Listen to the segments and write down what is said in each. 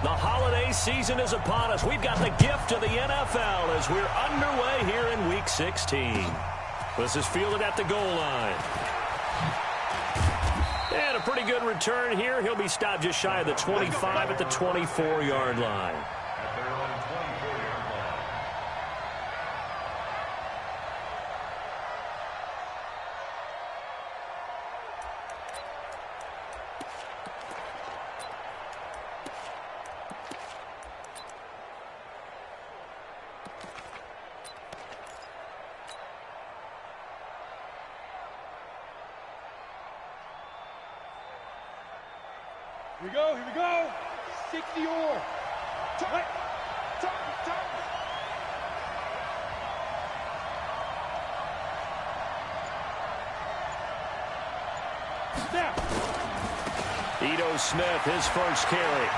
The holiday season is upon us. We've got the gift of the NFL as we're underway here in Week 16. This is fielded at the goal line. And a pretty good return here. He'll be stopped just shy of the 25 at the 24-yard line. Here we go. 60 or. Turn. Snap. Ito Smith, his first carry.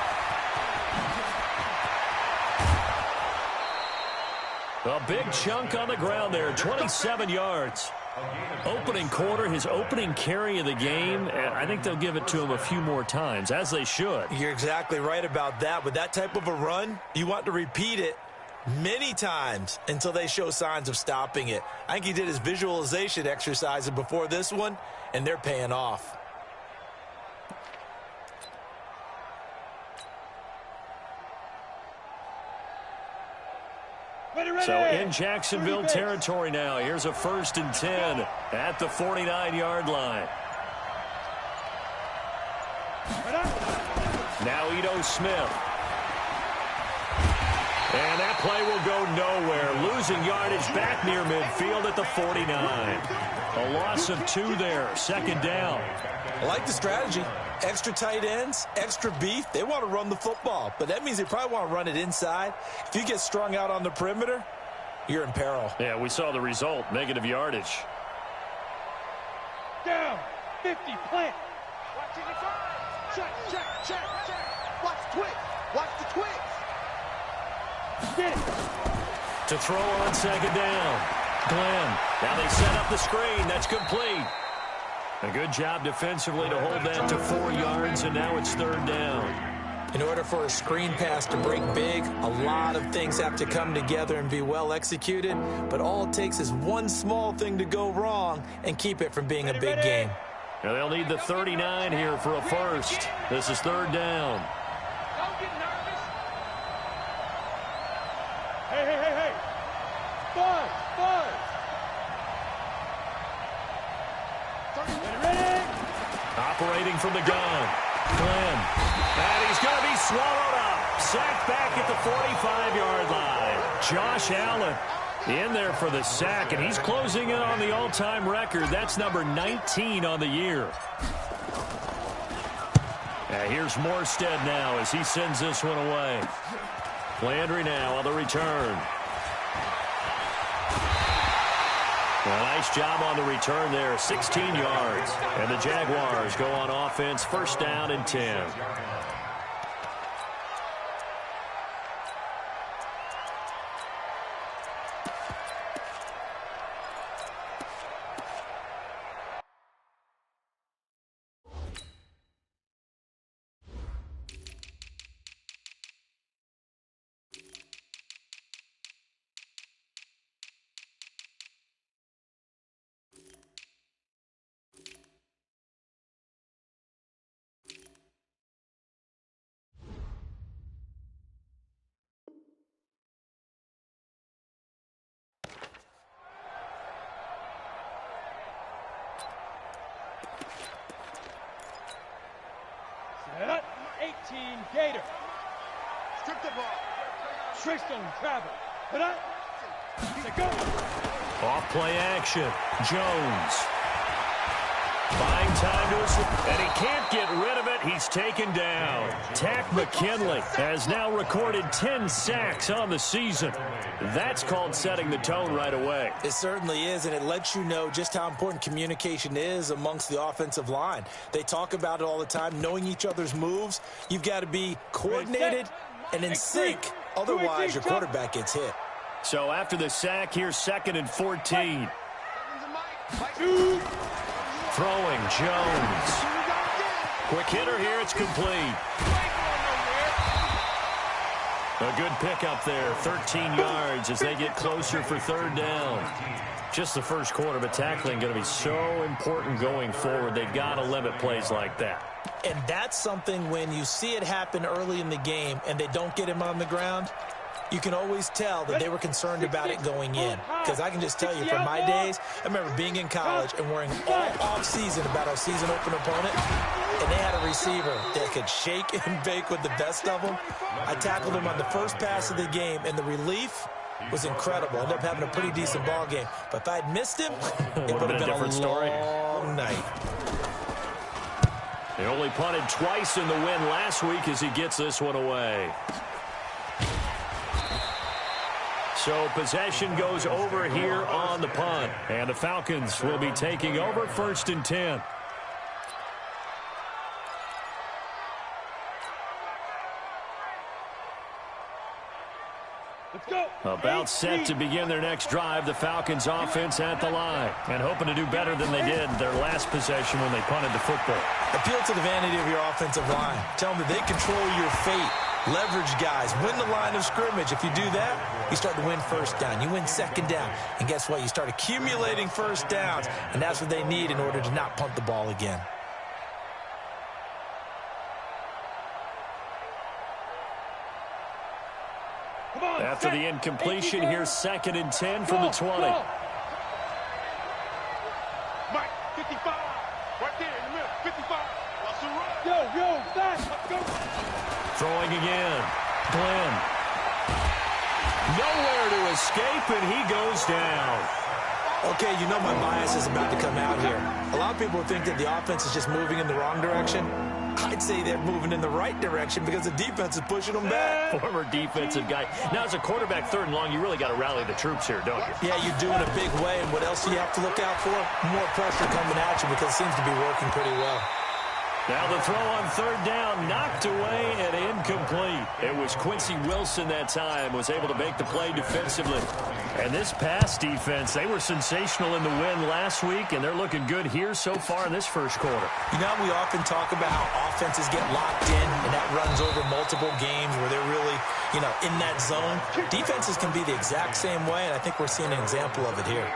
A big chunk on the ground there, 27 yards. Opening quarter, his opening carry of the game, and I think they'll give it to him a few more times, as they should. You're exactly right about that. With that type of a run, you want to repeat it many times until they show signs of stopping it. I think he did his visualization exercises before this one, and they're paying off. So in Jacksonville territory now. Here's a 1st and 10 at the 49-yard line. Now Ito Smith. And that play will go nowhere. Losing yardage back near midfield at the 49. A loss of 2 there. 2nd down. I like the strategy. Extra tight ends, extra beef. They want to run the football, but that means they probably want to run it inside. If you get strung out on the perimeter, you're in peril. Yeah, we saw the result. Negative yardage. Down. 50. Plant. Watching the check. Watch the twitch. Watch the twitch. Get it. To throw on 2nd down. Glenn. Now they set up the screen. That's complete. A good job defensively to hold that to 4 yards, and now it's 3rd down. In order for a screen pass to break big, a lot of things have to come together and be well executed, but all it takes is one small thing to go wrong and keep it from being a big game. Now they'll need the 39 here for a first. This is 3rd down. Don't get nervous. Hey. Buzz. Ready. Operating from the gun. Glenn. And he's going to be swallowed up. Sacked back at the 45-yard line. Josh Allen in there for the sack, and he's closing in on the all-time record. That's number 19 on the year. Here's Morstead now as he sends this one away. Landry now on the return. Well, nice job on the return there, 16 yards. And the Jaguars go on offense, 1st down and 10. Set. 18. Gator. Strip the ball. Tristan travel. Put up. Go. Off play action. Jones. Buying time to his, and he can't get rid of it. He's taken down. Tack McKinley has now recorded 10 sacks on the season. That's called setting the tone right away. It certainly is, and it lets you know just how important communication is amongst the offensive line. They talk about it all the time, knowing each other's moves. You've got to be coordinated and in sync. Otherwise, your quarterback gets hit. So after the sack, here's 2nd and 14. Throwing Jones. Quick hitter here, it's complete. A good pickup there, 13 yards as they get closer for third down. Just the first quarter, but tackling going to be so important going forward. They've got to limit plays like that. And that's something when you see it happen early in the game and they don't get him on the ground, you can always tell that they were concerned about it going in. Because I can just tell you from my days, I remember being in college and worrying all off-season about our season-open opponent, and they had a receiver that could shake and bake with the best of them. I tackled him on the first pass of the game, and the relief was incredible. I ended up having a pretty decent ball game. But if I had missed him, it would have been a different story. Long night. They only punted twice in the win last week as he gets this one away. So possession goes over here on the punt. And the Falcons will be taking over 1st and 10. Let's go. About set to begin their next drive, the Falcons offense at the line. And hoping to do better than they did their last possession when they punted the football. Appeal to the vanity of your offensive line. Tell them that they control your fate. Leverage guys. Win the line of scrimmage. If you do that, you start to win first down. You win second down. And guess what? You start accumulating first downs. And that's what they need in order to not punt the ball again. After the incompletion, here's 2nd and 10 from the 20. Mike, 55. Right there in the middle. 55. Yo, fast. Let's go. Throwing again. Glenn. Nowhere to escape, and he goes down. Okay, you know my bias is about to come out here. A lot of people think that the offense is just moving in the wrong direction. I'd say they're moving in the right direction because the defense is pushing them back. Former defensive guy. Now, as a quarterback 3rd and long, you really got to rally the troops here, don't you? Yeah, you're doing a big way, and what else do you have to look out for? More pressure coming at you because it seems to be working pretty well. Now the throw on 3rd down, knocked away and incomplete. It was Quincy Wilson that time, was able to make the play defensively. And this pass defense, they were sensational in the win last week, and they're looking good here so far in this first quarter. You know, we often talk about how offenses get locked in, and that runs over multiple games where they're really, in that zone. Defenses can be the exact same way, and I think we're seeing an example of it here.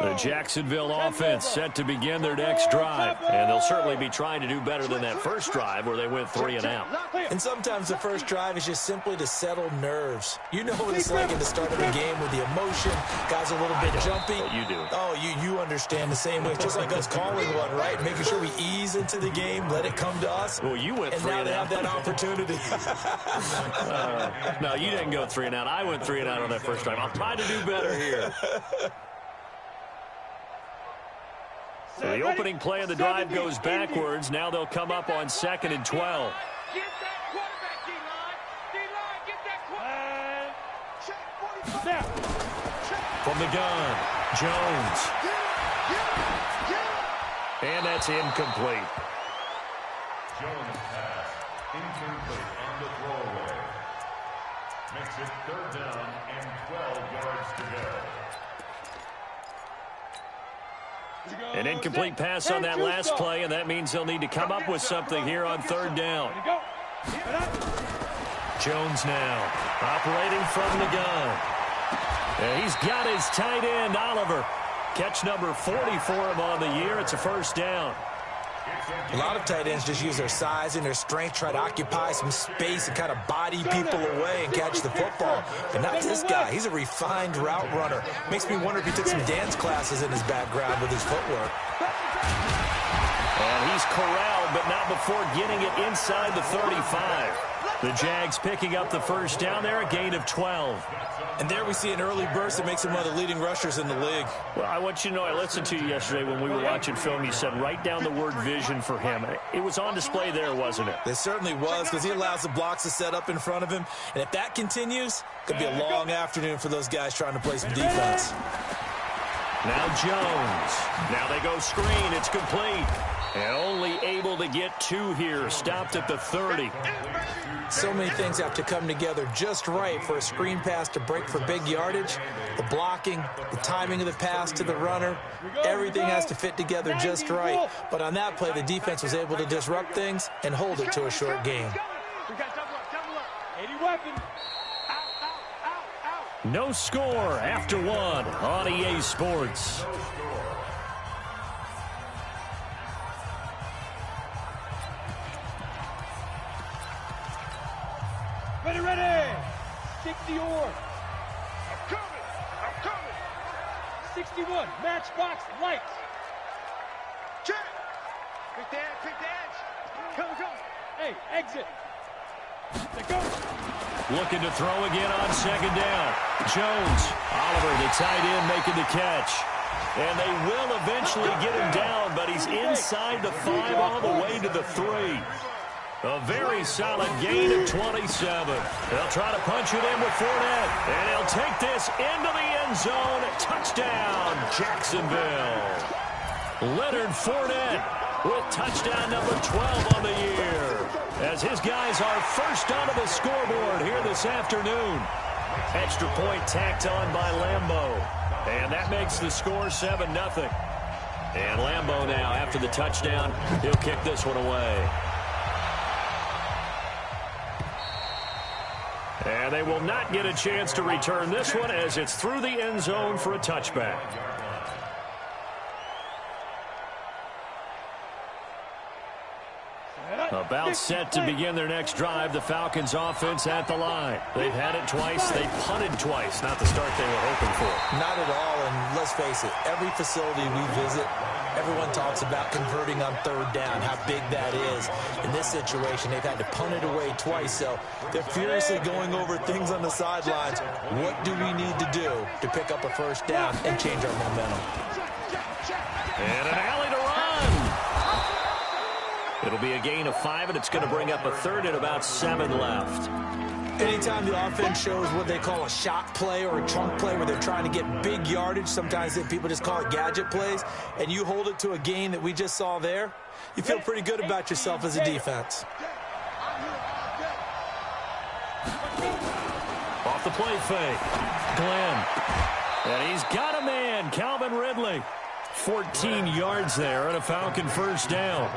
The Jacksonville offense set to begin their next drive, and they'll certainly be trying to do better than that first drive where they went 3 and out. And sometimes the first drive is just simply to settle nerves. You know what it's like at the start of a game with the emotion, guys are a little bit jumpy. Well, you do. Oh, you understand the same way. It's just like us calling one, right? Making sure we ease into the game, let it come to us. Well, you went 3 and out. And now they have that opportunity. No, you didn't go 3 and out. I went 3 and out on that first drive. I'm trying to do better here. So the opening play of the drive goes backwards. Now they'll come up on 2nd and 12. Get that quarterback, D-line. D-line, get that quarterback. From the gun, Jones. And that's incomplete. Jones pass, incomplete on the throwaway. Makes it 3rd down and 12 yards to go. An incomplete pass on that last play, and that means they'll need to come up with something here on 3rd down. Jones now operating from the gun. And he's got his tight end, Oliver. Catch number 40 for him on the year. It's a first down. A lot of tight ends just use their size and their strength, try to occupy some space and kind of body people away and catch the football. But not this guy. He's a refined route runner. Makes me wonder if he took some dance classes in his background with his footwork. And he's corralled, but not before getting it inside the 35. The Jags picking up the first down there, a gain of 12. And there we see an early burst that makes him one of the leading rushers in the league. Well, I want you to know, I listened to you yesterday when we were watching film. You said write down the word vision for him. It was on display there, wasn't it? It certainly was, because he allows the blocks to set up in front of him. And if that continues, it could be a long afternoon for those guys trying to play some defense. Now Jones. Now they go screen. It's complete. And only able to get 2 here. Stopped at the 30. So many things have to come together just right for a screen pass to break for big yardage. The blocking, the timing of the pass to the runner, everything has to fit together just right. But on that play, the defense was able to disrupt things and hold it to a short gain. No score after 1 on EA Sports. Ready. 60 or. I'm coming. 61, matchbox lights. Check. Pick the edge. Come. Hey, exit. They go. Looking to throw again on 2nd down. Jones, Oliver, the tight end, making the catch. And they will eventually get him down, but he's inside the 5 all the way to the 3. A very solid gain of 27. They'll try to punch it in with Fournette. And he'll take this into the end zone. Touchdown, Jacksonville. Leonard Fournette with touchdown number 12 on the year. As his guys are first onto the scoreboard here this afternoon. Extra point tacked on by Lambeau. And that makes the score 7-0. And Lambeau now, after the touchdown, he'll kick this one away. And they will not get a chance to return this one as it's through the end zone for a touchback. About set to begin their next drive. The Falcons offense at the line. They've had it twice. They punted twice. Not the start they were hoping for. Not at all, and let's face it, every facility we visit, everyone talks about converting on 3rd down, how big that is. In this situation, they've had to punt it away twice, so they're furiously going over things on the sidelines. What do we need to do to pick up a 1st down and change our momentum? And an alley to run. It'll be a gain of 5, and it's going to bring up a 3rd and about 7 left. Anytime the offense shows what they call a shot play or a chunk play where they're trying to get big yardage, sometimes people just call it gadget plays, and you hold it to a gain that we just saw there, you feel pretty good about yourself as a defense. Off the play fake. Glenn. And he's got a man, Calvin Ridley. 14 yards there and a Falcon 1st down.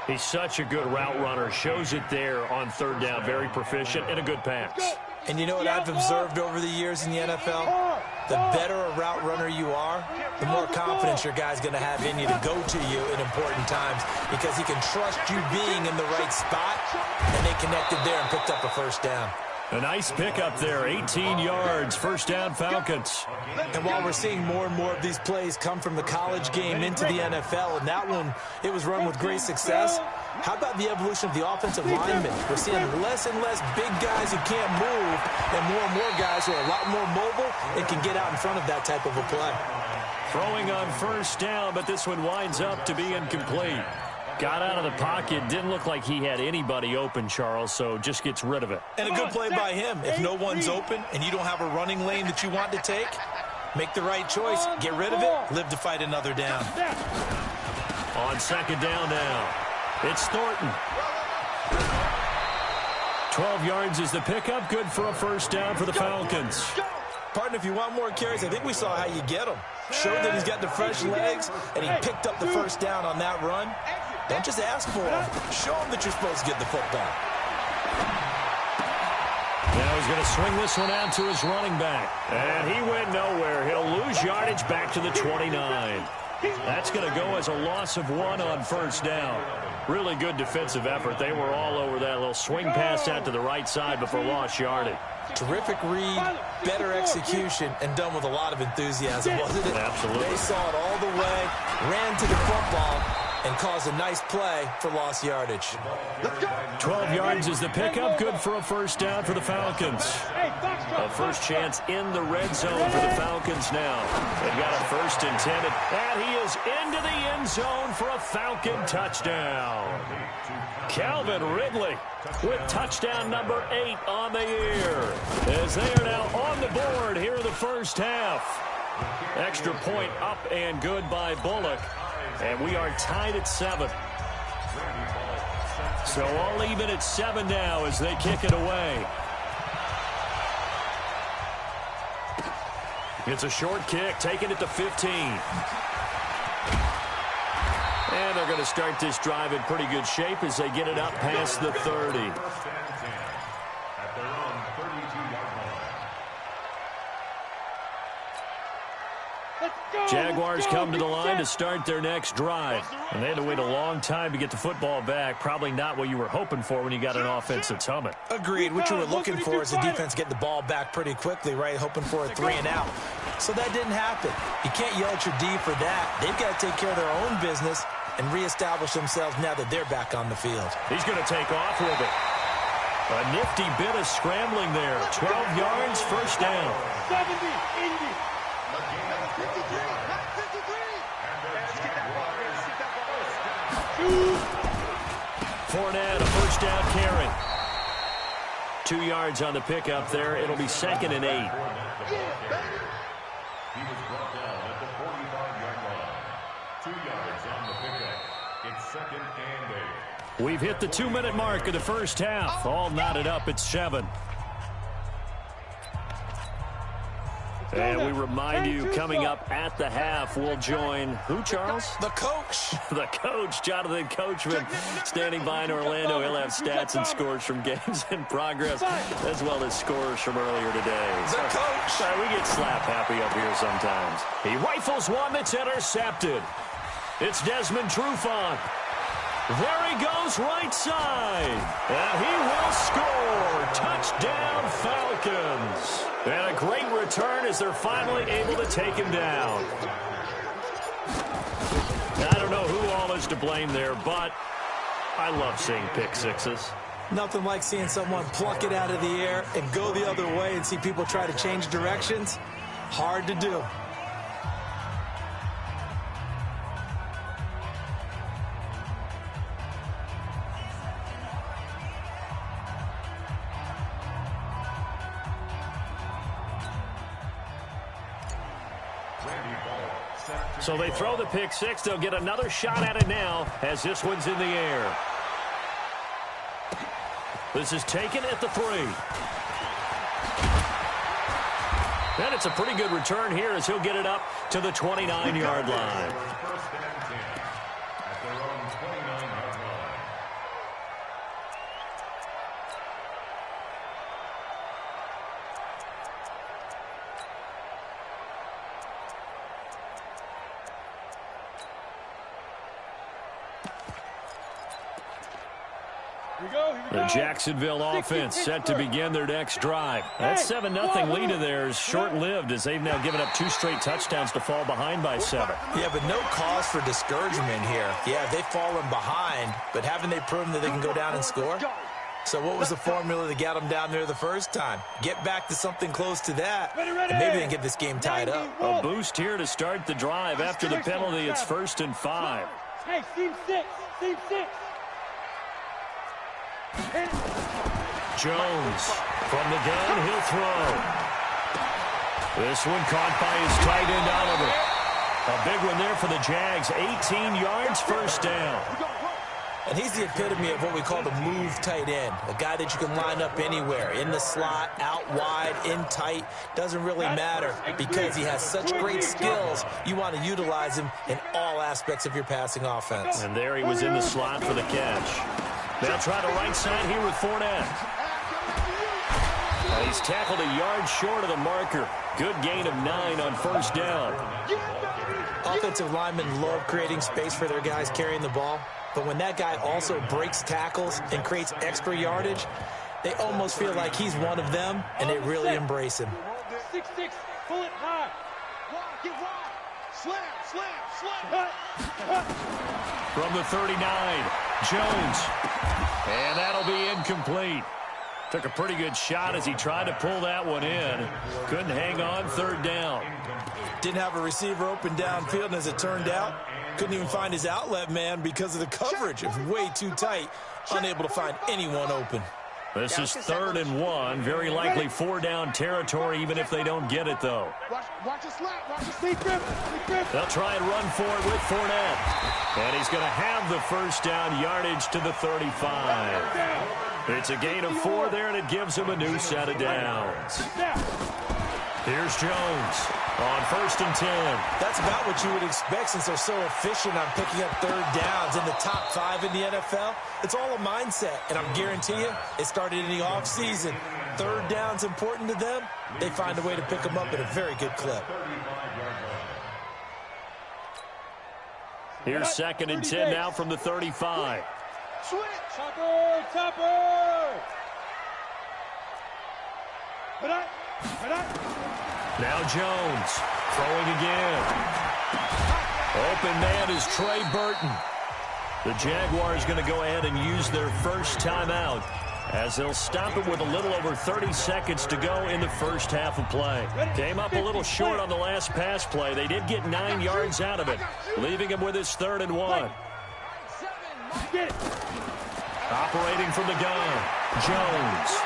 He's such a good route runner. Shows it there on 3rd down. Very proficient and a good pass. And you know what I've observed over the years in the NFL? The better a route runner you are, the more confidence your guy's going to have in you to go to you in important times because he can trust you being in the right spot, and they connected there and picked up a 1st down. A nice pickup there, 18 yards, 1st down Falcons. And while we're seeing more and more of these plays come from the college game into the NFL, and that one, it was run with great success, how about the evolution of the offensive linemen? We're seeing less and less big guys who can't move and more guys who are a lot more mobile and can get out in front of that type of a play. Throwing on 1st down, but this one winds up to be incomplete. Got out of the pocket. Didn't look like he had anybody open, Charles, so just gets rid of it. And a good play by him. If no one's open and you don't have a running lane that you want to take, make the right choice. Get rid of it. Live to fight another down. On 2nd down now, it's Thornton. 12 yards is the pickup. Good for a 1st down for the Falcons. Partner, if you want more carries, I think we saw how you get them. Showed that he's got the fresh legs, and he picked up the 1st down on that run. Don't just ask for him. Show him that you're supposed to get the football. Now he's going to swing this one out to his running back. And he went nowhere. He'll lose yardage back to the 29. That's going to go as a loss of 1 on 1st down. Really good defensive effort. They were all over that little swing pass out to the right side before lost yardage. Terrific read, better execution, and done with a lot of enthusiasm, wasn't it? Absolutely. They saw it all the way, ran to the football, and caused a nice play for lost yardage. 12 yards is the pickup. Good for a 1st down for the Falcons. A first chance in the red zone for the Falcons now. They've got a 1st intended, and he is into the end zone for a Falcon touchdown. Calvin Ridley with touchdown number 8 on the year, as they are now on the board here in the 1st half. Extra point up and good by Bullock. And we are tied at 7. So all even at 7 now as they kick it away. It's a short kick, taking it to 15. And they're going to start this drive in pretty good shape as they get it up past the 30. At their own 32-yard line. Jaguars come to the line to start their next drive. And they had to wait a long time to get the football back. Probably not what you were hoping for when you got an offense that's humming. Agreed. What you were looking for is the defense getting the ball back pretty quickly, right? Hoping for a 3 and out. So that didn't happen. You can't yell at your D for that. They've got to take care of their own business and reestablish themselves now that they're back on the field. He's going to take off with it. A nifty bit of scrambling there. 12 yards, first down. 70, Indy. Fournette, a first down carry. 2 yards on the pickup there. It'll be 2nd and 8. He was brought down at the 45-yard line. 2 yards on the pickup. It's 2nd and 8. We've hit the 2-minute mark of the first half. All knotted up at 7. And we remind you, coming up at the half, we'll join who, Charles? The coach. The coach, Jonathan Coachman, standing by in Orlando. He'll have stats and scores from games in progress, as well as scores from earlier today. The coach. We get slap happy up here sometimes. He rifles one that's intercepted. It's Desmond Trufant. There he goes, right side. And he will score. Touchdown, Falcons. And a great return as they're finally able to take him down. I don't know who all is to blame there, but I love seeing pick sixes. Nothing like seeing someone pluck it out of the air and go the other way and see people try to change directions. Hard to do. So they throw the pick six. They'll get another shot at it now as this one's in the air. This is taken at the 3. And it's a pretty good return here as he'll get it up to the 29-yard line. First and 10 at their own 29-yard line. The Jacksonville offense set to begin their next drive. That 7-0 lead of theirs short-lived as they've now given up 2 straight touchdowns to fall behind by 7. Yeah, but no cause for discouragement here. Yeah, they've fallen behind, but haven't they proven that they can go down and score? So what was the formula that got them down there the first time? Get back to something close to that, and maybe they can get this game tied up. A boost here to start the drive. After the penalty, it's 1st and 5. Hey, team 6, team 6. Jones from the gun, he'll throw. This one caught by his tight end Oliver. A big one there for the Jags. 18 yards, first down. And he's the epitome of what we call the move tight end. A guy that you can line up anywhere. In the slot, out wide, in tight. Doesn't really matter because he has such great skills. You want to utilize him in all aspects of your passing offense. And there he was in the slot for the catch. They'll try the right side here with Fournette. He's tackled a yard short of the marker. Good gain of 9 on first down. Offensive linemen love creating space for their guys carrying the ball. But when that guy also breaks tackles and creates extra yardage, they almost feel like he's one of them, and they really embrace him. 6-6, pull it high. Get wide. Slam, slam, slam. From the 39, Jones. And that'll be incomplete. Took a pretty good shot as he tried to pull that one in. Couldn't hang on, 3rd down. Didn't have a receiver open downfield, and as it turned out, couldn't even find his outlet man because of the coverage. It was way too tight, unable to find anyone open. This is 3rd and 1. Very likely 4-down territory, even if they don't get it, though. Watch your slap. Watch your sneak grip. They'll try and run for it with Fournette. And he's going to have the first down yardage to the 35. It's a gain of 4 there, and it gives him a new set of downs. Here's Jones on 1st and 10. That's about what you would expect since they're so efficient on picking up 3rd downs in the top 5 in the NFL. It's all a mindset, and I'm guarantee you it started in the offseason. 3rd down's important to them. They find a way to pick them up at a very good clip. Here's 2nd and 10 now from the 35. Switch. Topper. Now Jones throwing again. Open man is Trey Burton. The Jaguars going to go ahead and use their first timeout as they'll stop it with a little over 30 seconds to go in the first half of play. Came up a little short on the last pass play. They did get 9 yards out of it, leaving him with his 3rd and 1. Operating from the gun, Jones.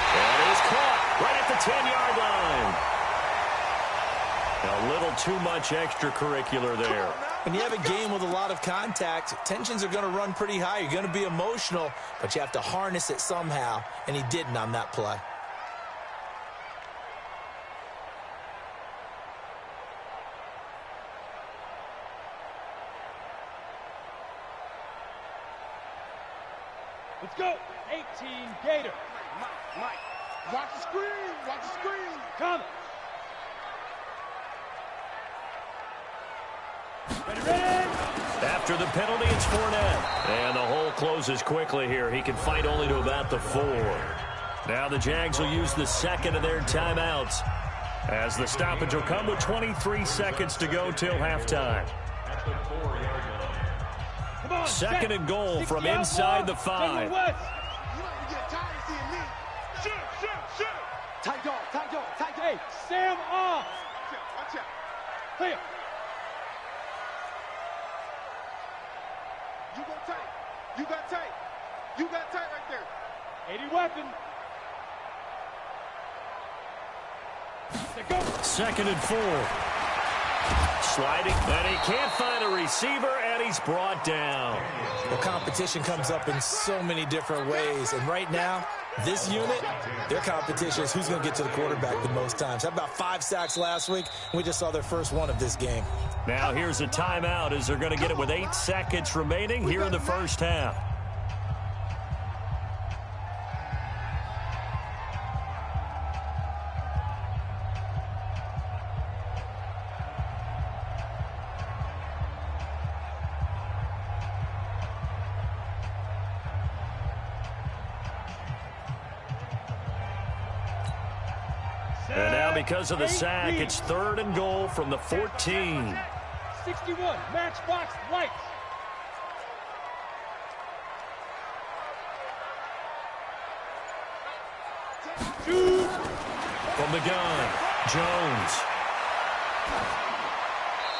And he's caught right at the 10-yard line. A little too much extracurricular there. When you have a game with a lot of contact, tensions are going to run pretty high. You're going to be emotional, but you have to harness it somehow, and he didn't on that play. Let's go. 18 Gator. Mike. Watch the screen. Watch the screen. Come. Ready. After the penalty, it's Fournette. And the hole closes quickly here. He can fight only to about the 4. Now the Jags will use the 2nd of their timeouts as the stoppage will come with 23 seconds to go till halftime. At the 4-yard line. Come on. 2nd and goal from inside the 5. You don't get tired of seeing me. Shoot. Tight dog. Hey, Sam off. Watch out. Clear. You got tight right there. 80 weapon. Go. 2nd and 4. Sliding, and he can't find a receiver, and he's brought down. The competition comes up in so many different ways, and right now, this unit, their competition is who's going to get to the quarterback the most times. How about 5 sacks last week? We just saw their first one of this game. Now here's a timeout as they're going to get it with 8 seconds remaining here in the first half. And now because of the sack, it's 3rd and goal from the 14. 61, matchbox lights. Shoot. From the gun, Jones.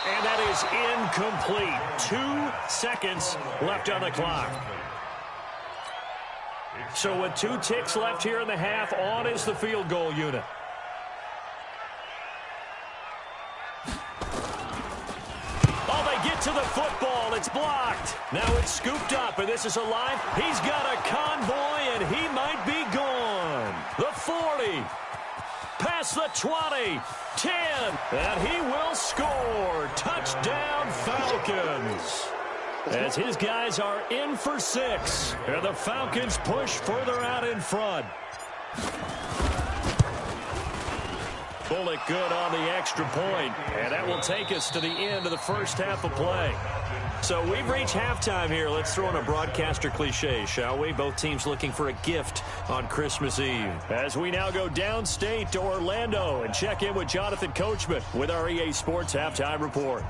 And that is incomplete. 2 seconds left on the clock. So with 2 ticks left here in the half, on is the field goal unit. To the football, it's blocked. Now it's scooped up, and this is a line. He's got a convoy, and he might be gone. The 40, past the 20, 10, and he will score. Touchdown, Falcons. As his guys are in for 6, and the Falcons push further out in front. Bullock good on the extra point, and that will take us to the end of the first half of play. So we've reached halftime here. Let's throw in a broadcaster cliche, shall we? Both teams looking for a gift on Christmas Eve. As we now go downstate to Orlando and check in with Jonathan Coachman with our EA Sports Halftime Report.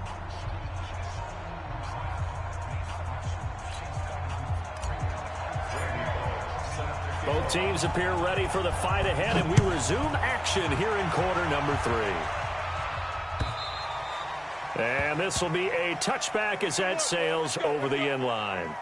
Both teams appear ready for the fight ahead, and we resume action here in quarter number 3. And this will be a touchback as that sails over the end line.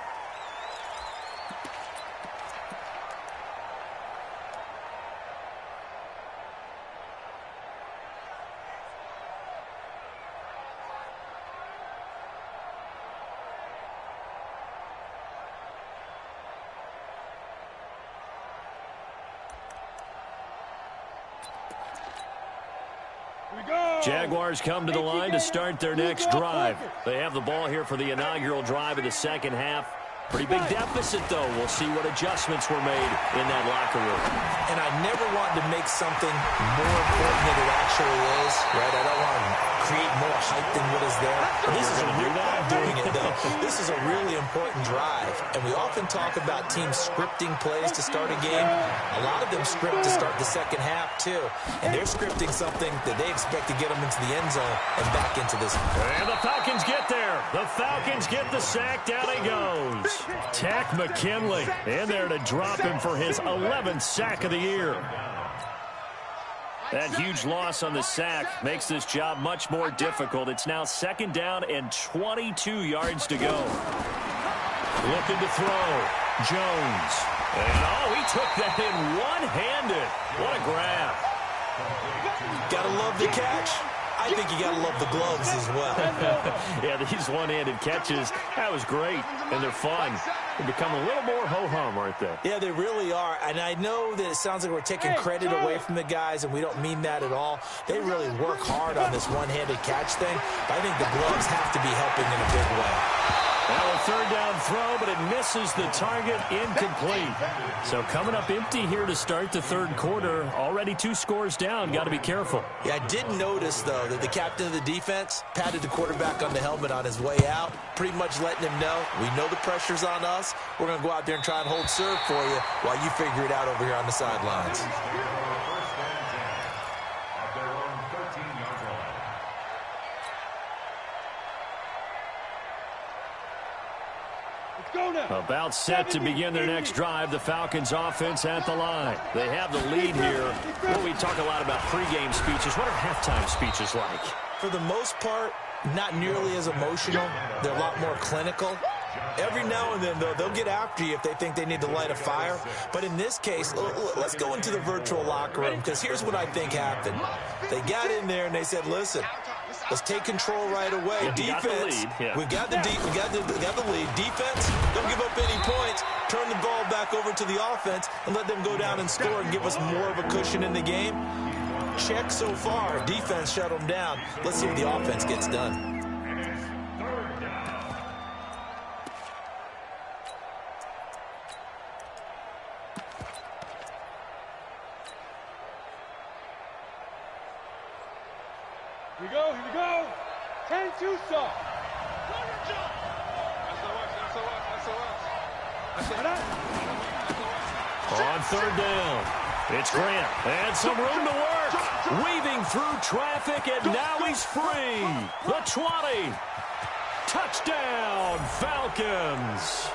Here we go. Jaguars come to the line to start their next drive. They have the ball here for the inaugural drive of the second half. Pretty big deficit, though. We'll see what adjustments were made in that locker room. And I never wanted to make something more important than it actually is, right? I don't want to create more hype than what is there. But this is doing it, though. This is a really important drive. And we often talk about teams scripting plays to start a game. A lot of them script to start the second half, too. And they're scripting something that they expect to get them into the end zone and back into this. And the Falcons get there. The Falcons get the sack. Down he goes. Tack McKinley in there to drop him for his 11th sack of the year. That huge loss on the sack makes this job much more difficult. It's now second down and 22 yards to go. Looking to throw. Jones. And, oh, he took that in one-handed. What a grab. Gotta love the catch. I think you got to love the gloves as well. Yeah, these one-handed catches, that was great, and they're fun. They become a little more ho-hum, aren't they? Yeah, they really are, and I know that it sounds like we're taking credit away from the guys, and we don't mean that at all. They really work hard on this one-handed catch thing, but I think the gloves have to be helping in a big way. Now a third down throw, but it misses the target, incomplete. So coming up empty here to start the third quarter. Already 2 scores down. Got to be careful. Yeah, I did notice, though, that the captain of the defense patted the quarterback on the helmet on his way out, pretty much letting him know, we know the pressure's on us. We're going to go out there and try and hold serve for you while you figure it out over here on the sidelines. About set to begin their next drive. The Falcons offense at the line. They have the lead here. Well, we talk a lot about pregame speeches. What are halftime speeches like? For the most part, not nearly as emotional. They're a lot more clinical. Every now and then, though, they'll get after you if they think they need to light a fire. But in this case, let's go into the virtual locker room, because here's what I think happened. They got in there and they said, listen, let's take control right away. Yeah, defense, yeah. we got the lead. Defense, don't give up any points. Turn the ball back over to the offense and let them go down and score and give us more of a cushion in the game. Check so far. Defense shut them down. Let's see if the offense gets done. Here we go. 10-2 stop. On third down, it's Grant. And some room to work. Weaving through traffic, and now he's free. The 20. Touchdown, Falcons.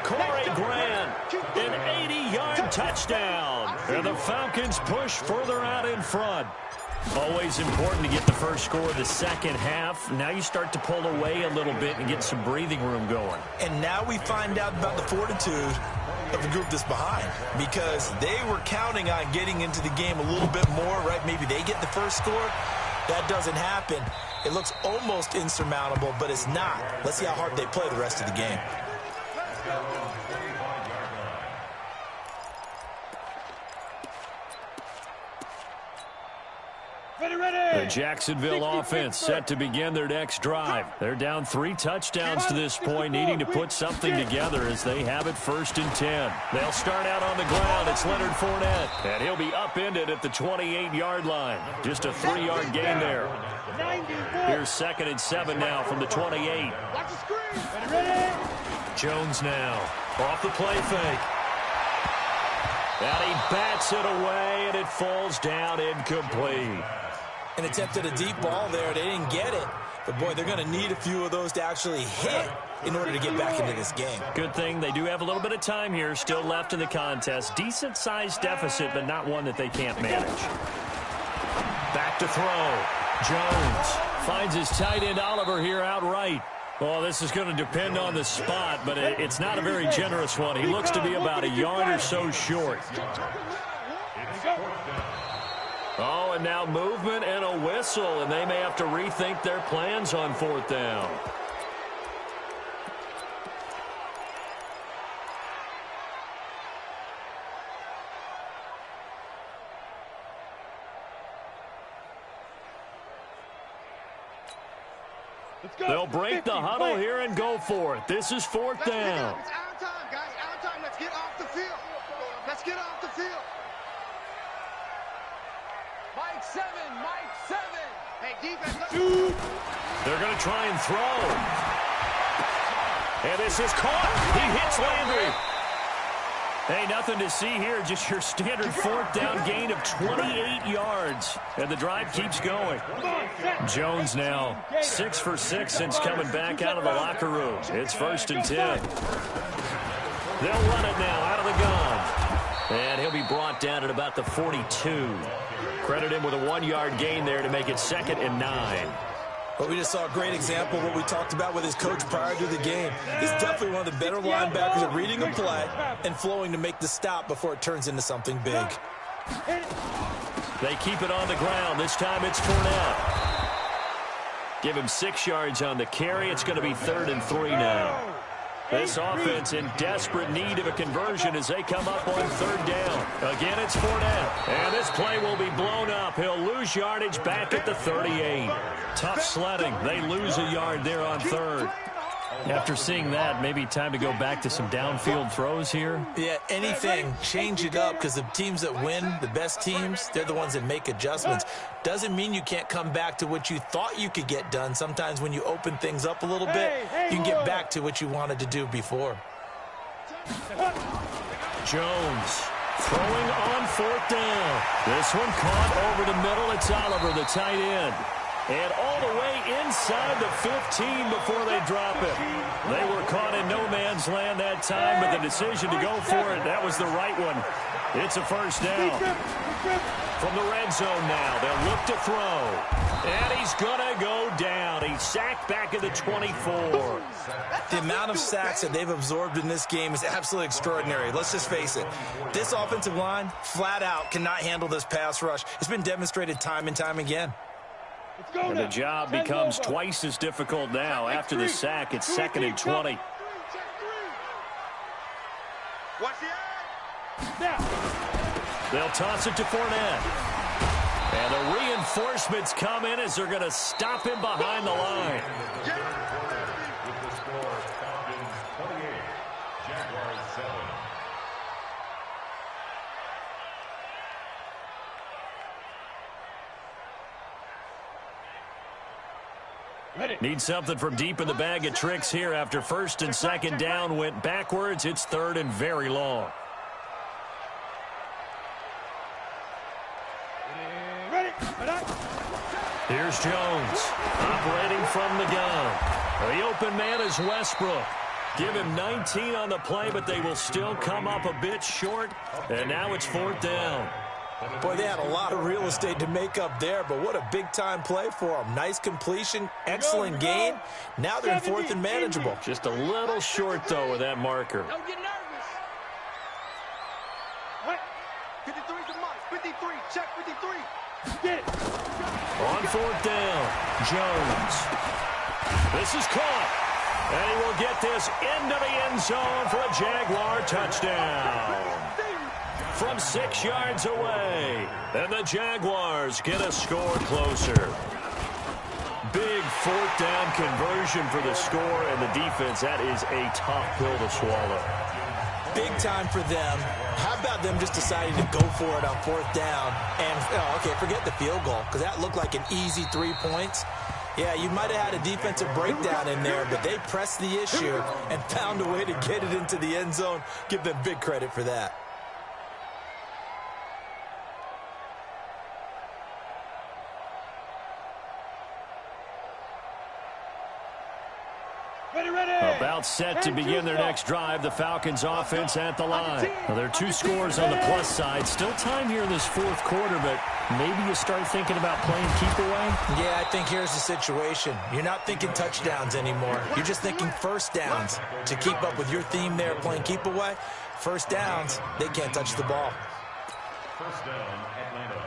Corey Grant, an 80-yard touchdown. And the Falcons push further out in front. Always important to get the first score of the second half. Now you start to pull away a little bit and get some breathing room going. And now we find out about the fortitude of the group that's behind, because they were counting on getting into the game a little bit more, right? Maybe they get the first score. That doesn't happen. It looks almost insurmountable, but it's not. Let's see how hard they play the rest of the game. The Jacksonville offense set to begin their next drive. They're down 3 touchdowns to this point, needing to put something together as they have it 1st and 10. They'll start out on the ground. It's Leonard Fournette, and he'll be upended at the 28-yard line. Just a 3-yard gain there. Here's 2nd and 7 now from the 28. Jones now off the play fake. And he bats it away, and it falls down incomplete. An attempt at a deep ball there. They didn't get it. But, boy, they're going to need a few of those to actually hit in order to get back into this game. Good thing they do have a little bit of time here still left in the contest. Decent-sized deficit, but not one that they can't manage. Back to throw. Jones finds his tight end Oliver here outright. Well, this is going to depend on the spot, but it's not a very generous one. He looks to be about a yard or so short. Oh, and now movement and a whistle, and they may have to rethink their plans on 4th down. They'll break the huddle here and go for it. This is fourth down. It's our time, guys. Our time. Let's get off the field. Let's get off the field. Mike 7. Hey, defense. They're going to try and throw. And this is caught. He hits Landry. Hey, nothing to see here. Just your standard fourth down gain of 28 yards. And the drive keeps going. Jones now 6 for 6 since coming back out of the locker room. It's 1st and 10. They'll run it now out of the gun. And he'll be brought down at about the 42. Credit him with a 1-yard gain there to make it 2nd and 9. But we just saw a great example of what we talked about with his coach prior to the game. He's definitely one of the better linebackers at reading a play and flowing to make the stop before it turns into something big. They keep it on the ground. This time it's Fournette. Give him 6 yards on the carry. It's going to be 3rd and 3 now. This offense in desperate need of a conversion as they come up on 3rd down. Again, it's Fournette. And this play will be blown up. He'll lose yardage back at the 38. Tough sledding. They lose a yard there on 3rd. After seeing that, maybe time to go back to some downfield throws here. Yeah, anything. Change it up because the teams that win, the best teams, they're the ones that make adjustments. Doesn't mean you can't come back to what you thought you could get done. Sometimes when you open things up a little bit, you can get back to what you wanted to do before. Jones throwing on 4th down. This one caught over the middle. It's Oliver, the tight end. And all the way inside the 15 before they drop it. They were caught in no man's land that time, but the decision to go for it, that was the right one. It's a 1st down. From the red zone now, they'll look to throw. And he's going to go down. He's sacked back at the 24. The amount of sacks that they've absorbed in this game is absolutely extraordinary. Let's just face it. This offensive line, flat out, cannot handle this pass rush. It's been demonstrated time and time again. And the job becomes twice as difficult now. After the sack, it's 2nd and 20. They'll toss it to Fournette. And the reinforcements come in as they're going to stop him behind the line. With the score, Falcons 28, Jaguars 7. Need something from deep in the bag of tricks here after 1st and 2nd down went backwards. It's 3rd and very long. Here's Jones operating from the gun. The open man is Westbrook. Give him 19 on the play, but they will still come up a bit short. And now it's 4th down. Boy, they had a lot of real estate to make up there, but what a big-time play for them. Nice completion, excellent gain. Now they're in 4th and manageable. Just a little short, though, with that marker. Don't get nervous. 53's the mark. 53. Check 53. Get it. On 4th down, Jones. This is caught. And he will get this into the end zone for a Jaguar touchdown. From 6 yards away. And the Jaguars get a score closer. Big 4th down conversion for the score, and the defense, that is a tough pill to swallow. Big time for them. How about them just deciding to go for it on 4th down? And, okay, forget the field goal, because that looked like an easy 3 points. Yeah, you might have had a defensive breakdown in there, but they pressed the issue and found a way to get it into the end zone. Give them big credit for that. About set to begin their next drive. The Falcons offense at the line. Now, there are 2 scores on the plus side. Still time here in this 4th quarter, but maybe you start thinking about playing keep away? Yeah, I think here's the situation. You're not thinking touchdowns anymore. You're just thinking 1st downs. To keep up with your theme there, playing keep away, 1st downs, they can't touch the ball. 1st down, Atlanta.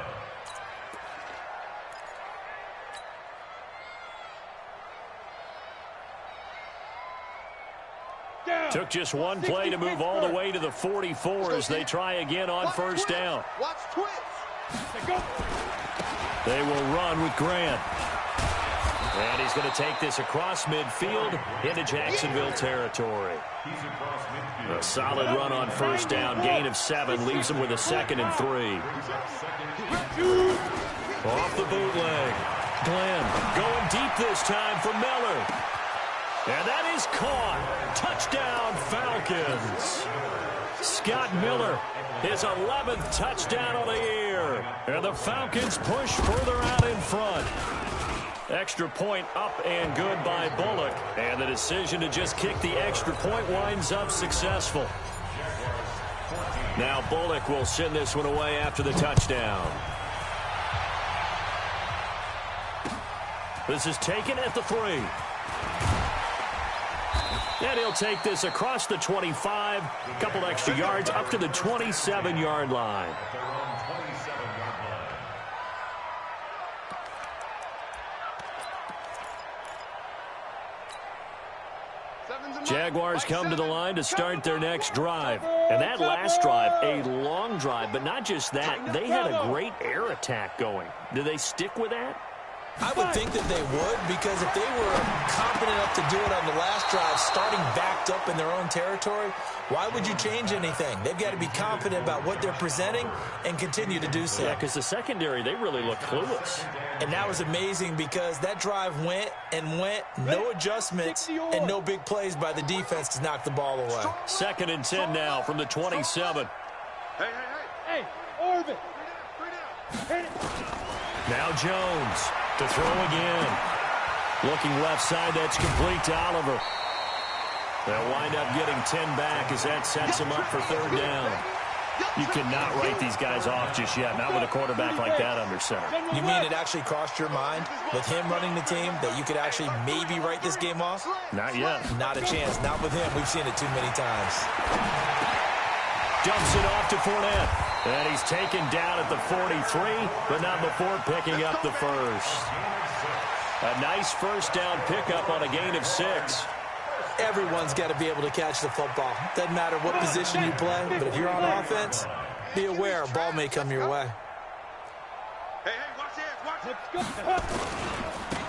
Took just one play to move all the way to the 44 as they try again on 1st down. Watch twist. They will run with Grant. And he's going to take this across midfield into Jacksonville territory. A solid run on first down. Gain of 7 leaves him with a 2nd and 3. Off the bootleg. Glenn going deep this time for Miller. And that is caught. Touchdown, Falcons. Scott Miller, his 11th touchdown of the year. And the Falcons push further out in front. Extra point up and good by Bullock. And the decision to just kick the extra point winds up successful. Now Bullock will send this one away after the touchdown. This is taken at the 3. And he'll take this across the 25. A couple extra yards up to the 27-yard line. Jaguars come to the line to start their next drive. And that last drive, a long drive, but not just that. They had a great air attack going. Do they stick with that? I would think that they would, because if they were confident enough to do it on the last drive, starting backed up in their own territory, why would you change anything? They've got to be confident about what they're presenting and continue to do so. Yeah, because the secondary, they really look clueless. And that was amazing because that drive went and went, no adjustments and no big plays by the defense to knock the ball away. 2nd and 10 now from the 27. Hey, Orbit. Now Jones to throw again. Looking left side, that's complete to Oliver. They'll wind up getting 10 back as that sets them up for 3rd down. You cannot write these guys off just yet, not with a quarterback like that under center. You mean it actually crossed your mind with him running the team that you could actually maybe write this game off? Not yet. Not a chance. Not with him. We've seen it too many times. Dumps it off to Fournette. And he's taken down at the 43, but not before picking up the first. A nice first down pickup on a gain of 6. Everyone's got to be able to catch the football. Doesn't matter what position you play, but if you're on offense, be aware a ball may come your way. Hey, watch this, watch it.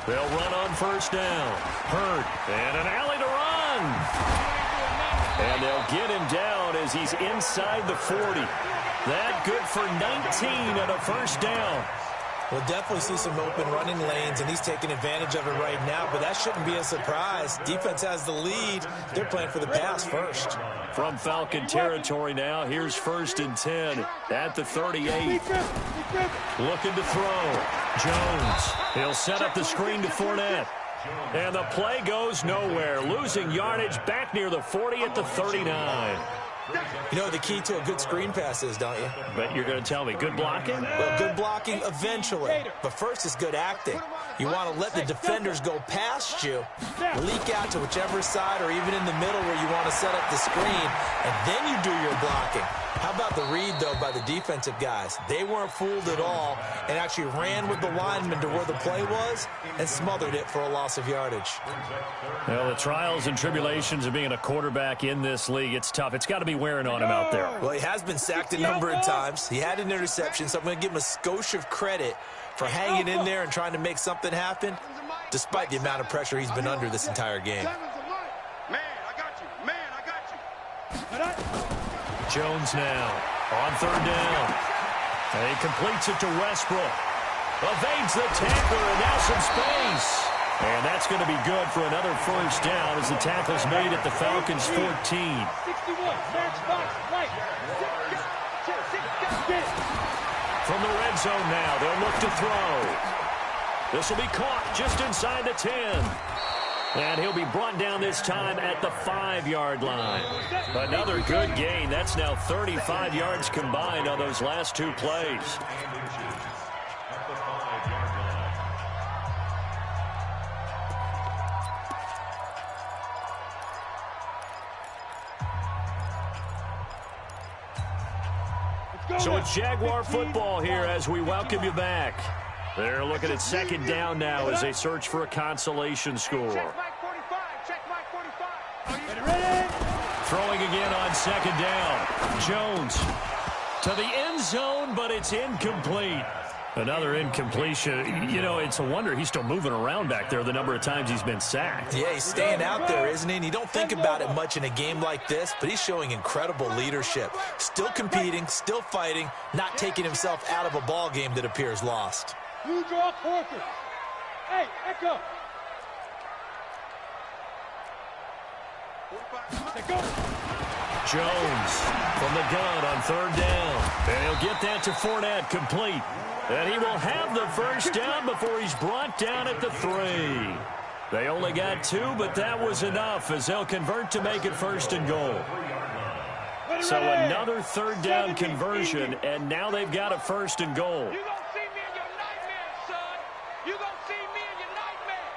They'll run on first down. Hurt, and an alley to run. And they'll get him down as he's inside the 40. That good for 19 and a first down. We'll definitely see some open running lanes, and he's taking advantage of it right now, but that shouldn't be a surprise. Defense has the lead. They're playing for the pass first. From Falcon territory now, here's 1st and 10 at the 38. Looking to throw. Jones. He'll set up the screen to Fournette. And the play goes nowhere. Losing yardage back near the 40 at the 39. You know what the key to a good screen pass is, don't you? But you're going to tell me good blocking? Well, good blocking eventually. But first is good acting. You want to let the defenders go past you, leak out to whichever side or even in the middle where you want to set up the screen, and then you do your blocking. How about the read, though, by the defensive guys? They weren't fooled at all and actually ran with the lineman to where the play was and smothered it for a loss of yardage. Well, the trials and tribulations of being a quarterback in this league, it's tough. It's got to be wearing on him out there. Well, he has been sacked a number of times. He had an interception, so I'm going to give him a skosh of credit for hanging in there and trying to make something happen, despite the amount of pressure he's been under this entire game. Man, I got you. Man, I got you. Jones now on 3rd down. And he completes it to Westbrook. Evades the tackler, and now some space. And that's going to be good for another first down as the tackle's made at the Falcons' 14. 61, match box, right. From the red zone now, they'll look to throw. This will be caught just inside the 10. And he'll be brought down this time at the 5-yard line. Another good gain. That's now 35 yards combined on those last 2 plays. So it's Jaguar football here as we welcome you back. They're looking at 2nd down now as they search for a consolation score. Throwing again on 2nd down. Jones to the end zone, but it's incomplete. Another incompletion. You know, it's a wonder he's still moving around back there the number of times he's been sacked. Yeah, he's staying out there, isn't he? And you don't think about it much in a game like this, but he's showing incredible leadership. Still competing, still fighting, not taking himself out of a ball game that appears lost. You draw quarters. Hey, echo. Jones from the gun on 3rd down. And he'll get that to Fournette, complete. And he will have the first down before he's brought down at the 3. They only got 2, but that was enough as they'll convert to make it 1st and goal. So another 3rd down conversion, and now they've got a 1st and goal. You gonna see me in your nightmares, son. You gonna see me in your nightmares.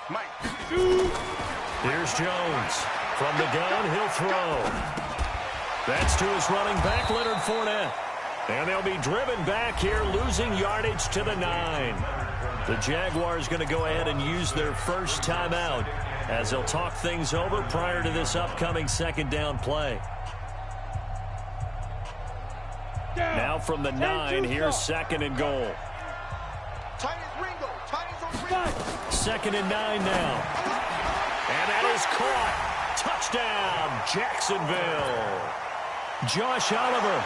Mike. Here's Jones. From the gun, he'll throw. That's to his running back, Leonard Fournette. And they'll be driven back here, losing yardage to the 9. The Jaguars going to go ahead and use their first timeout as they'll talk things over prior to this upcoming 2nd down play. Now from the 9, here's 2nd and goal. 2nd and 9 now. And that is caught. Touchdown, Jacksonville. Josh Oliver,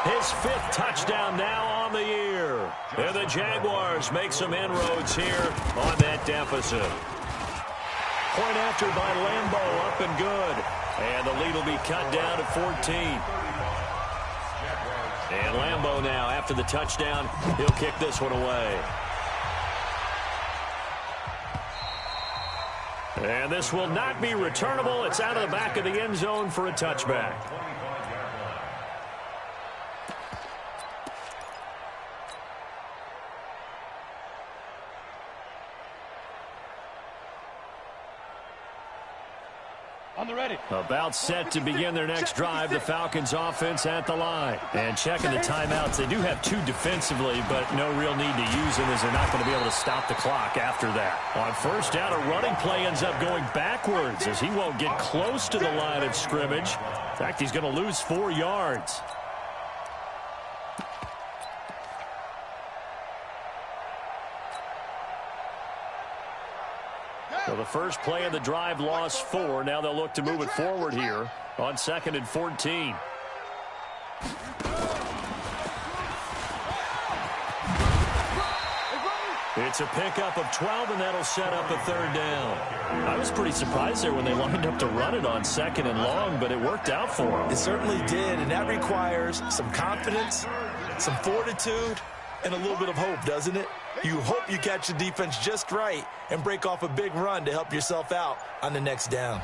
his 5th touchdown now on the year. And the Jaguars make some inroads here on that deficit. Point after by Lambo, up and good. And the lead will be cut down to 14. And Lambo now, after the touchdown, he'll kick this one away. And this will not be returnable. It's out of the back of the end zone for a touchback. On the ready. About set to begin their next drive, the Falcons offense at the line. And checking the timeouts, they do have 2 defensively, but no real need to use them as they're not going to be able to stop the clock after that. On 1st down, a running play ends up going backwards as he won't get close to the line of scrimmage. In fact, he's going to lose 4 yards. So the first play of the drive lost 4. Now they'll look to move it forward here on 2nd and 14. It's a pickup of 12, and that'll set up a 3rd down. I was pretty surprised there when they lined up to run it on 2nd and long, but it worked out for them. It certainly did, and that requires some confidence, some fortitude, and a little bit of hope, doesn't it? You hope you catch the defense just right and break off a big run to help yourself out on the next down.